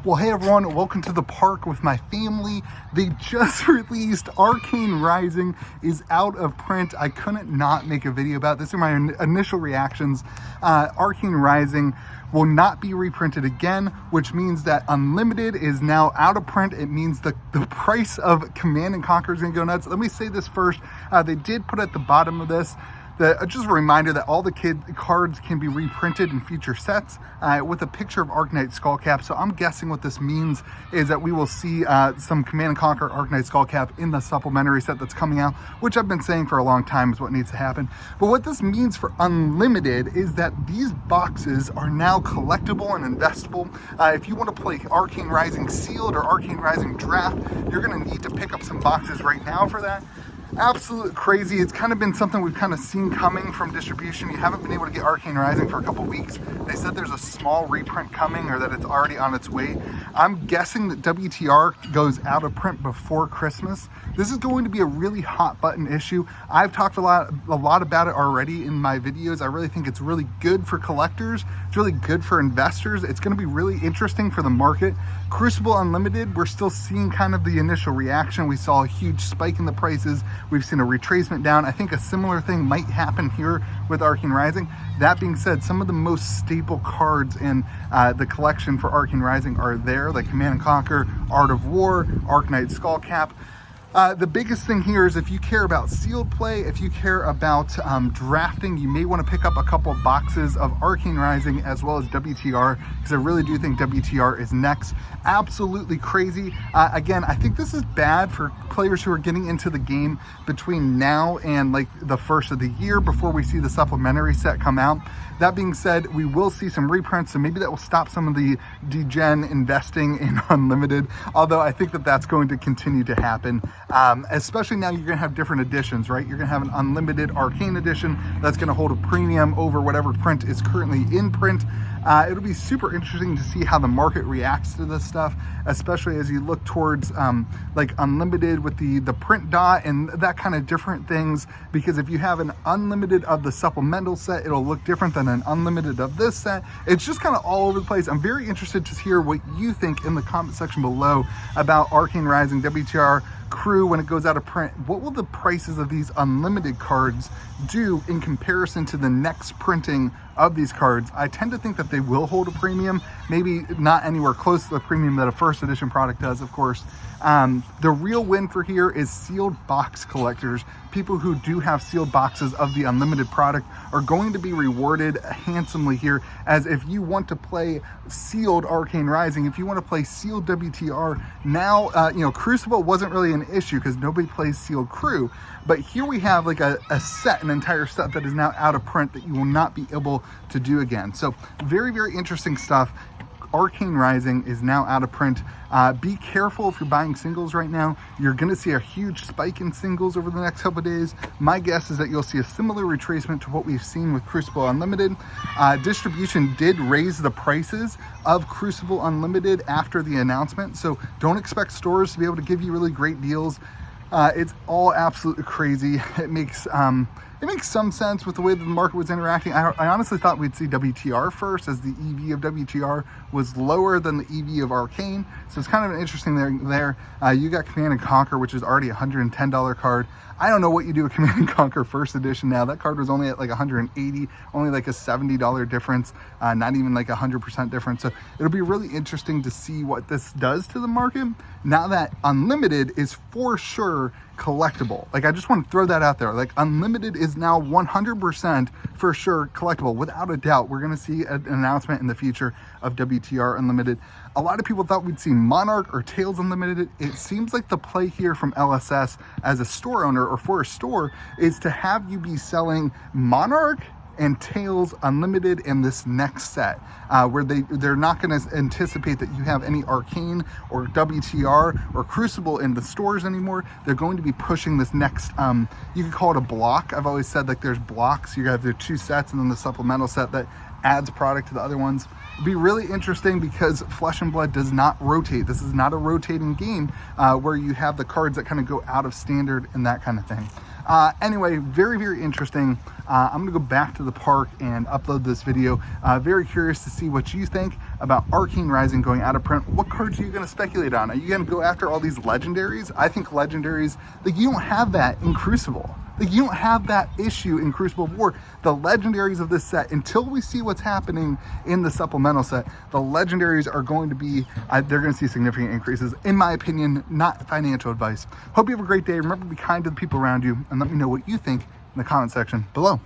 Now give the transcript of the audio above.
Well, hey everyone, welcome to the park with my family. They just released Arcane Rising is out of print. I couldn't not make a video about this. These are my initial reactions. Arcane Rising will not be reprinted again, which means that Unlimited is now out of print. It means the price of Command and Conquer is gonna go nuts. Let me say this first. They did put at the bottom of this just a reminder that all the cards can be reprinted in future sets with a picture of Arknight Skullcap. So I'm guessing what this means is that we will see some Command & Conquer Arknight Skullcap in the supplementary set that's coming out, which I've been saying for a long time is what needs to happen. But what this means for Unlimited is that these boxes are now collectible and investable. If you want to play Arcane Rising Sealed or Arcane Rising Draft, you're going to need to pick up some boxes right now for that. Absolutely crazy. It's kind of been something we've kind of seen coming from distribution. You haven't been able to get Arcane Rising for a couple weeks. They said there's a small reprint coming or that it's already on its way. I'm guessing that WTR goes out of print before Christmas. This is going to be a really hot button issue. I've talked a lot about it already in my videos. I really think it's really good for collectors. It's really good for investors. It's going to be really interesting for the market. Crucible Unlimited, we're still seeing kind of the initial reaction. We saw a huge spike in the prices. We've seen a retracement down. I think a similar thing might happen here with Arcane Rising. That being said, some of the most staple cards in the collection for Arcane Rising are there, like Command & Conquer, Art of War, Arknight Skullcap. The biggest thing here is if you care about sealed play, if you care about drafting, you may want to pick up a couple of boxes of Arcane Rising as well as WTR, because I really do think WTR is next. Absolutely crazy. Again, I think this is bad for players who are getting into the game between now and like the first of the year before we see the supplementary set come out. That being said, we will see some reprints, so maybe that will stop some of the degen investing in Unlimited, although I think that that's going to continue to happen. Especially now you're going to have different editions, right? You're going to have an Unlimited Arcane edition that's going to hold a premium over whatever print is currently in print. It'll be super interesting to see how the market reacts to this stuff, especially as you look towards like Unlimited with the print dot and that kind of different things, because if you have an Unlimited of the supplemental set, it'll look different than an Unlimited of this set. It's just kind of all over the place. I'm very interested to hear what you think in the comment section below about Arcane Rising, WTR, Crew when it goes out of print. What will the prices of these Unlimited cards do in comparison to the next printing of these cards? I tend to think that they will hold a premium, maybe not anywhere close to the premium that a first edition product does, of course. The real win for here is sealed box collectors. People who do have sealed boxes of the Unlimited product are going to be rewarded handsomely here, as if you want to play sealed Arcane Rising, if you want to play sealed WTR, now, Crucible wasn't really an issue because nobody plays sealed Crew, but here we have like an entire set that is now out of print that you will not be able to do again. So very, very interesting stuff. Arcane Rising is now out of print. Be careful if you're buying singles right now. You're going to see a huge spike in singles over the next couple of days. My guess is that you'll see a similar retracement to what we've seen with Crucible Unlimited. Distribution did raise the prices of Crucible Unlimited after the announcement, so don't expect stores to be able to give you really great deals. It's all absolutely crazy. It makes some sense with the way that the market was interacting. I honestly thought we'd see WTR first, as the EV of WTR was lower than the EV of Arcane. So it's kind of an interesting thing there. You got Command & Conquer, which is already a $110 card. I don't know what you do with Command & Conquer first edition now. That card was only at like 180, only like a $70 difference, not even like 100% difference. So it'll be really interesting to see what this does to the market now that Unlimited is for sure collectible. Like, I just want to throw that out there. Like, Unlimited is now 100% for sure collectible. Without a doubt, we're going to see an announcement in the future of WTR Unlimited. A lot of people thought we'd see Monarch or Tails Unlimited. It seems like the play here from LSS as a store owner or for a store is to have you be selling Monarch and Tails Unlimited in this next set, where they're not going to anticipate that you have any Arcane or WTR or Crucible in the stores anymore. They're going to be pushing this next, you could call it a block. I've always said like there's blocks. You have the two sets and then the supplemental set that adds product to the other ones. It'd be really interesting because Flesh and Blood does not rotate. This is not a rotating game where you have the cards that kind of go out of standard and that kind of thing. Anyway, very, very interesting. I'm gonna go back to the park and upload this video. Very curious to see what you think about Arcane Rising going out of print. What cards are you gonna speculate on? Are you gonna go after all these legendaries? I think legendaries, like, you don't have that in Crucible. Like, you don't have that issue in Crucible of War. The legendaries of this set, until we see what's happening in the supplemental set, the legendaries are going to be, they're going to see significant increases. In my opinion, not financial advice. Hope you have a great day. Remember to be kind to the people around you, and let me know what you think in the comment section below.